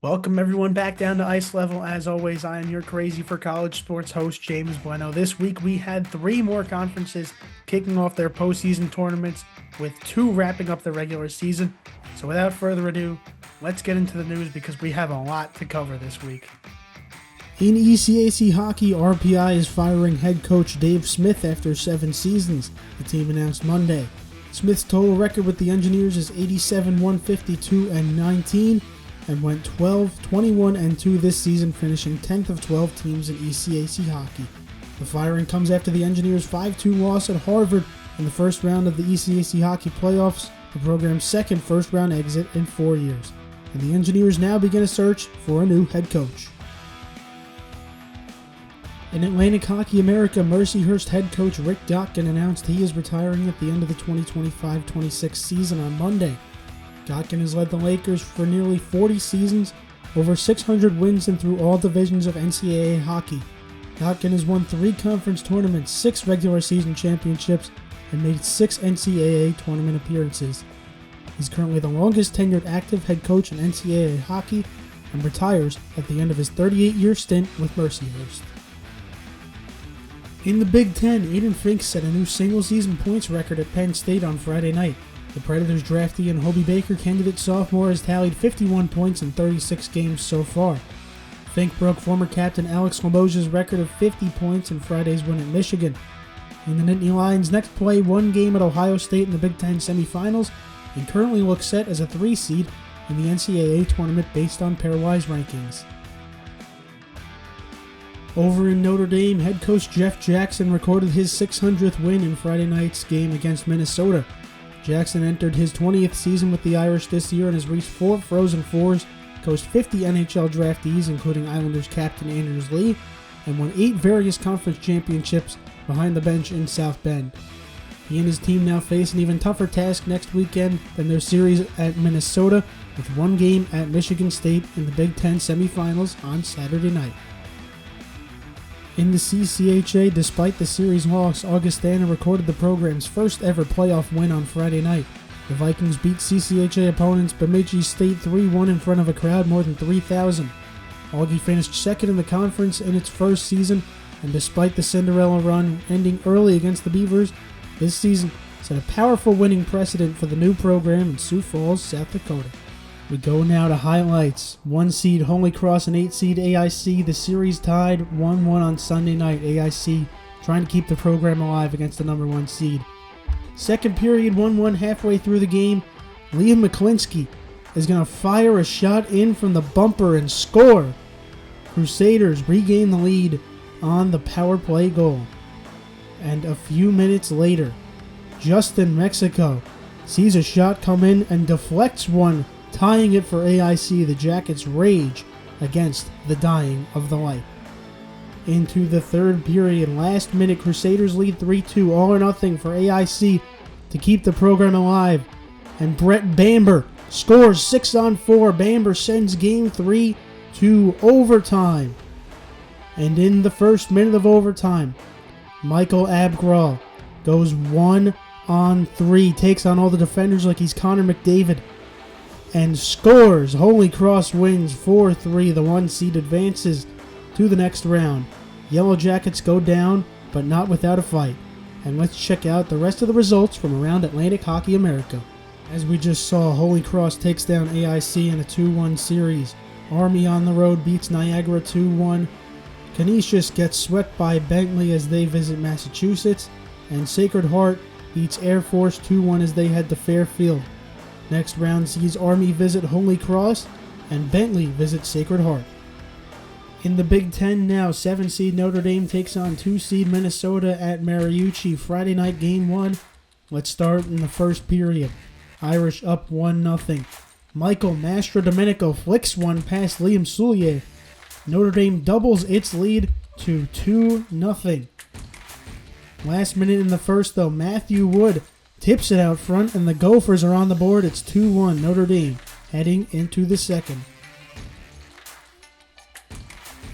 Welcome everyone back down to Ice Level. As always, I am your crazy for college sports host, James Blennau. This week we had 3 more conferences kicking off their postseason tournaments, with 2 wrapping up the regular season. So without further ado, let's get into the news because we have a lot to cover this week. In ECAC hockey, RPI is firing head coach Dave Smith after 7 seasons, the team announced Monday. Smith's total record with the Engineers is 87, 152, and 19, and went 12, 21, and 2 this season, finishing 10th of 12 teams in ECAC hockey. The firing comes after the Engineers' 5-2 loss at Harvard in the first round of the ECAC hockey playoffs, the program's second first-round exit in 4 years. And the Engineers now begin a search for a new head coach. In Atlantic Hockey America, Mercyhurst head coach Rick Gotkin announced he is retiring at the end of the 2025-26 season on Monday. Gotkin has led the Lakers for nearly 40 seasons, over 600 wins, and through all divisions of NCAA hockey. Gotkin has won 3 conference tournaments, 6 regular season championships, and made 6 NCAA tournament appearances. He's currently the longest tenured active head coach in NCAA hockey and retires at the end of his 38-year stint with Mercyhurst. In the Big Ten, Aiden Fink set a new single-season points record at Penn State on Friday night. The Predators draftee and Hobie Baker candidate sophomore has tallied 51 points in 36 games so far. Fink broke former captain Alex Limoges' record of 50 points in Friday's win at Michigan. And the Nittany Lions next play 1 game at Ohio State in the Big Ten semifinals and currently look set as a 3 seed in the NCAA tournament based on pairwise rankings. Over in Notre Dame, head coach Jeff Jackson recorded his 600th win in Friday night's game against Minnesota. Jackson entered his 20th season with the Irish this year and has reached 4 Frozen Fours, coached 50 NHL draftees, including Islanders captain Anders Lee, and won 8 various conference championships behind the bench in South Bend. He and his team now face an even tougher task next weekend than their series at Minnesota, with 1 game at Michigan State in the Big Ten semifinals on Saturday night. In the CCHA, despite the series loss, Augustana recorded the program's first ever playoff win on Friday night. The Vikings beat CCHA opponents Bemidji State 3-1 in front of a crowd more than 3,000. Augie finished second in the conference in its first season, and despite the Cinderella run ending early against the Beavers, this season set a powerful winning precedent for the new program in Sioux Falls, South Dakota. We go now to highlights. 1 seed Holy Cross and 8 seed AIC. The series tied 1-1 on Sunday night. AIC trying to keep the program alive against the number 1 seed. Second period, 1-1 halfway through the game. Liam McClinsky is going to fire a shot in from the bumper and score. Crusaders regain the lead on the power play goal. And a few minutes later, Justin Mexico sees a shot come in and deflects one, tying it for AIC. The Jackets rage against the dying of the light. Into the third period, last minute, Crusaders lead 3-2, all or nothing for AIC to keep the program alive. And Brett Bamber scores 6-on-4. Bamber sends Game 3 to overtime. And in the first minute of overtime, Michael Abgral goes 1-on-3, takes on all the defenders like he's Connor McDavid, and scores. Holy Cross wins 4-3. The 1 seed advances to the next round. Yellow Jackets go down, but not without a fight. And let's check out the rest of the results from around Atlantic Hockey America. As we just saw, Holy Cross takes down AIC in a 2-1 series. Army on the road beats Niagara 2-1. Canisius gets swept by Bentley as they visit Massachusetts. And Sacred Heart beats Air Force 2-1 as they head to Fairfield. Next round sees Army visit Holy Cross and Bentley visit Sacred Heart. In the Big Ten now, 7 seed Notre Dame takes on 2 seed Minnesota at Mariucci. Friday night game 1. Let's start in the first period. Irish up 1-0. Michael Mastrodomenico flicks one past Liam Soulier. Notre Dame doubles its lead to 2-0. Last minute in the first though, Matthew Wood tips it out front, and the Gophers are on the board. It's 2-1 Notre Dame heading into the second.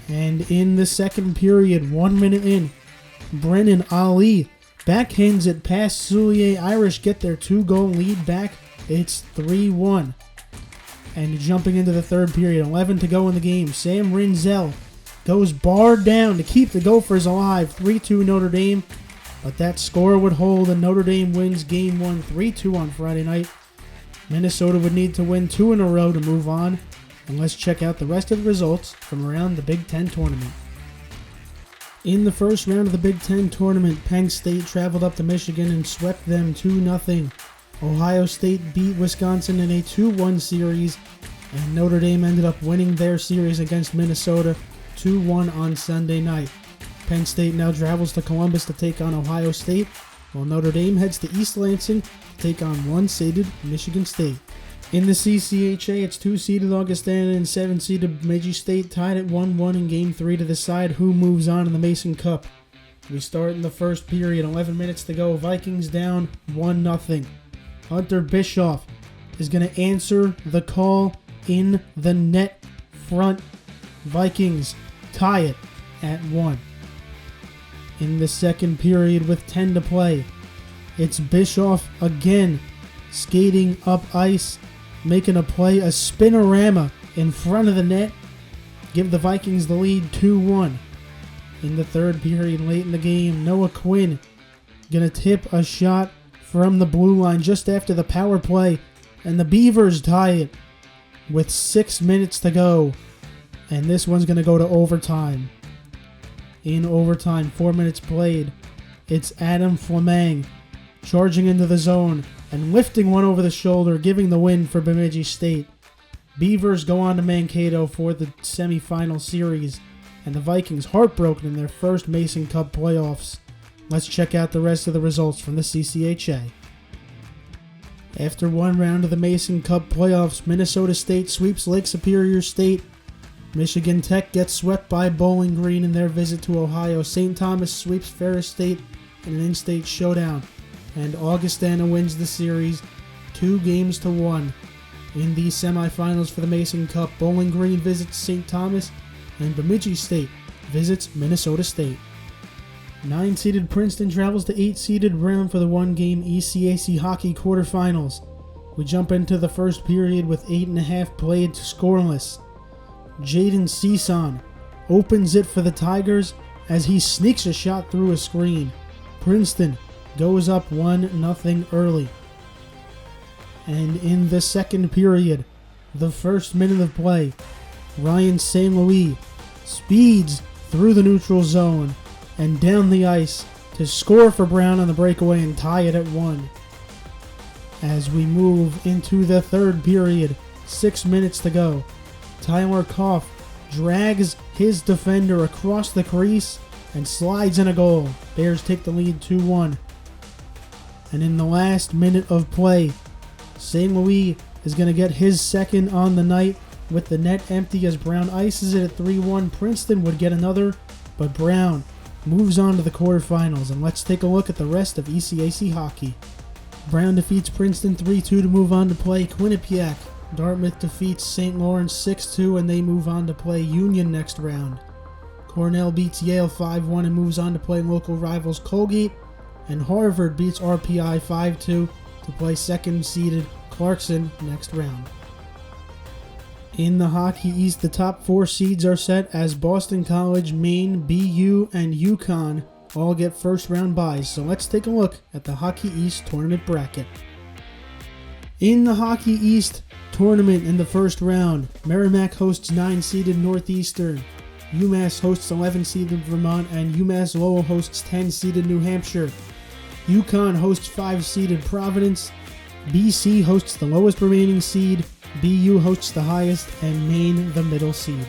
And in the second period, 1 minute in, Brennan Ali backhands it past Soulier. Irish get their 2-goal lead back. It's 3-1. And jumping into the third period, 11 to go in the game, Sam Rinzel goes barred down to keep the Gophers alive, 3-2 Notre Dame. But that score would hold, and Notre Dame wins Game 1 3-2 on Friday night. Minnesota would need to win 2 in a row to move on. And let's check out the rest of the results from around the Big Ten tournament. In the first round of the Big Ten tournament, Penn State traveled up to Michigan and swept them 2-0. Ohio State beat Wisconsin in a 2-1 series, and Notre Dame ended up winning their series against Minnesota 2-1 on Sunday night. Penn State now travels to Columbus to take on Ohio State, while Notre Dame heads to East Lansing to take on one-seeded Michigan State. In the CCHA, it's 2-seeded Augustana and 7-seeded Bemidji State tied at 1-1 in Game 3 to decide who moves on in the Mason Cup. We start in the first period, 11 minutes to go, Vikings down 1-0. Hunter Bischoff is going to answer the call in the net front. Vikings tie it at 1. In the second period with 10 to play, it's Bischoff again skating up ice, making a play, a spinorama in front of the net, give the Vikings the lead 2-1. In the third period, late in the game, Noah Quinn gonna tip a shot from the blue line just after the power play, and the Beavers tie it with 6 minutes to go, and this one's gonna go to overtime. In overtime, 4 minutes played, it's Adam Fleming charging into the zone and lifting one over the shoulder, giving the win for Bemidji State. Beavers go on to Mankato for the semifinal series, and the Vikings heartbroken in their first Mason Cup playoffs. Let's check out the rest of the results from the CCHA. After one round of the Mason Cup playoffs, Minnesota State sweeps Lake Superior State. Michigan Tech gets swept by Bowling Green in their visit to Ohio. St. Thomas sweeps Ferris State in an in-state showdown. And Augustana wins the series 2-1. In the semifinals for the Mason Cup, Bowling Green visits St. Thomas, and Bemidji State visits Minnesota State. 9-seeded Princeton travels to 8-seeded Brown for the one-game ECAC hockey quarterfinals. We jump into the first period with 8.5 played scoreless. Jaden Season opens it for the Tigers as he sneaks a shot through a screen. Princeton goes up 1-0 early. And in the second period, the first minute of play, Ryan St. Louis speeds through the neutral zone and down the ice to score for Brown on the breakaway and tie it at 1. As we move into the third period, 6 minutes to go, Tyler Koff drags his defender across the crease and slides in a goal. Bears take the lead 2-1. And in the last minute of play, St. Louis is going to get his second on the night with the net empty as Brown ices it at 3-1. Princeton would get another, but Brown moves on to the quarterfinals. And let's take a look at the rest of ECAC hockey. Brown defeats Princeton 3-2 to move on to play Quinnipiac. Dartmouth defeats St. Lawrence 6-2 and they move on to play Union next round. Cornell beats Yale 5-1 and moves on to play local rivals Colgate. And Harvard beats RPI 5-2 to play second-seeded Clarkson next round. In the Hockey East, the top 4 seeds are set as Boston College, Maine, BU, and UConn all get first-round byes. So let's take a look at the Hockey East tournament bracket. In the Hockey East tournament in the first round, Merrimack hosts 9-seeded Northeastern, UMass hosts 11-seeded Vermont, and UMass Lowell hosts 10-seeded New Hampshire. UConn hosts 5-seeded Providence, BC hosts the lowest remaining seed, BU hosts the highest, and Maine the middle seed.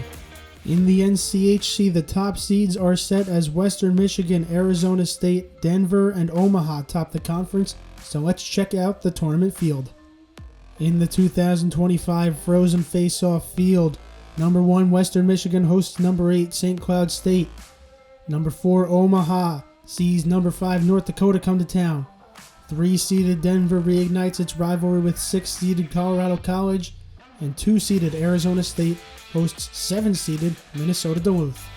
In the NCHC, the top seeds are set as Western Michigan, Arizona State, Denver, and Omaha top the conference, so let's check out the tournament field. In the 2025 Frozen Face-Off field, number 1 Western Michigan hosts number 8 St. Cloud State. Number 4 Omaha sees number 5 North Dakota come to town. 3-seeded Denver reignites its rivalry with 6-seeded Colorado College, and 2-seeded Arizona State hosts 7-seeded Minnesota Duluth.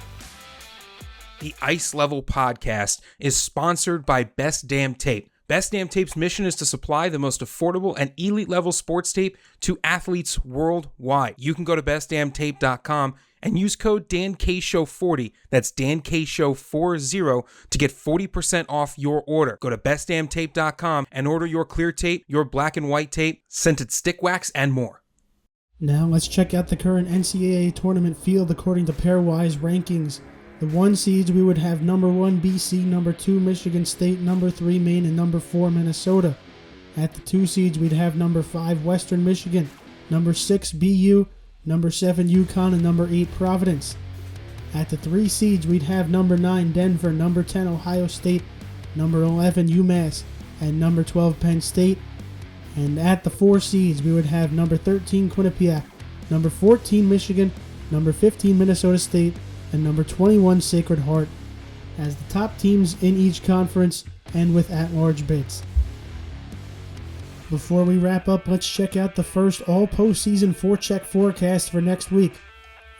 The Ice Level Podcast is sponsored by Best Damn Tape. Best Damn Tape's mission is to supply the most affordable and elite-level sports tape to athletes worldwide. You can go to bestdamntape.com and use code DANKSHOW40, that's DANKSHOW40, to get 40% off your order. Go to bestdamntape.com and order your clear tape, your black and white tape, scented stick wax, and more. Now let's check out the current NCAA tournament field according to Pairwise rankings. The 1 seeds we would have number 1 BC, number 2 Michigan State, number 3 Maine, and number 4 Minnesota. At the 2 seeds we'd have number 5 Western Michigan, number 6 BU, number 7 UConn, and number 8 Providence. At the 3 seeds we'd have number 9 Denver, number 10 Ohio State, number 11 UMass, and number 12 Penn State. And at the 4 seeds we would have number 13 Quinnipiac, number 14 Michigan, number 15 Minnesota State, and number 21 Sacred Heart as the top teams in each conference and with at-large bids. Before we wrap up, let's check out the first all-postseason Forecheck Forecast for next week.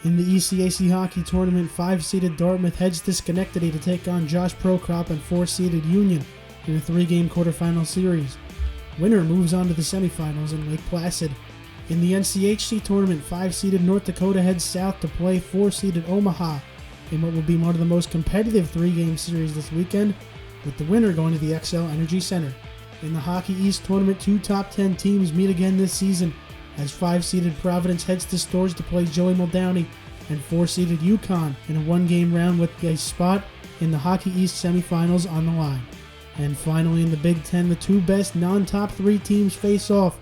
In the ECAC hockey tournament, 5-seeded Dartmouth heads to Schenectady to take on Josh Prokop and 4-seeded Union in a 3-game quarterfinal series. Winner moves on to the semifinals in Lake Placid. In the NCHC tournament, 5-seeded North Dakota heads south to play 4-seeded Omaha in what will be one of the most competitive 3-game series this weekend, with the winner going to the XL Energy Center. In the Hockey East tournament, 2 top 10 teams meet again this season as 5-seeded Providence heads to Storrs to play Joey Muldowney and 4-seeded UConn in a 1-game round with a spot in the Hockey East semifinals on the line. And finally in the Big Ten, the 2 best non-top 3 teams face off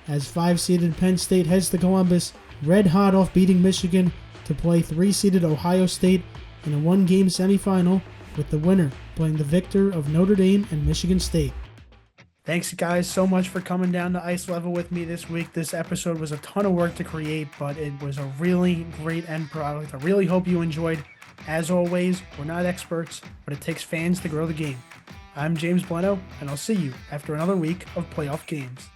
as 5-seeded Penn State heads to Columbus, red hot off beating Michigan, to play 3-seeded Ohio State in a 1-game semifinal, with the winner playing the victor of Notre Dame and Michigan State. Thanks, guys, so much for coming down to Ice Level with me this week. This episode was a ton of work to create, but it was a really great end product. I really hope you enjoyed. As always, we're not experts, but it takes fans to grow the game. I'm James Blennau, and I'll see you after another week of playoff games.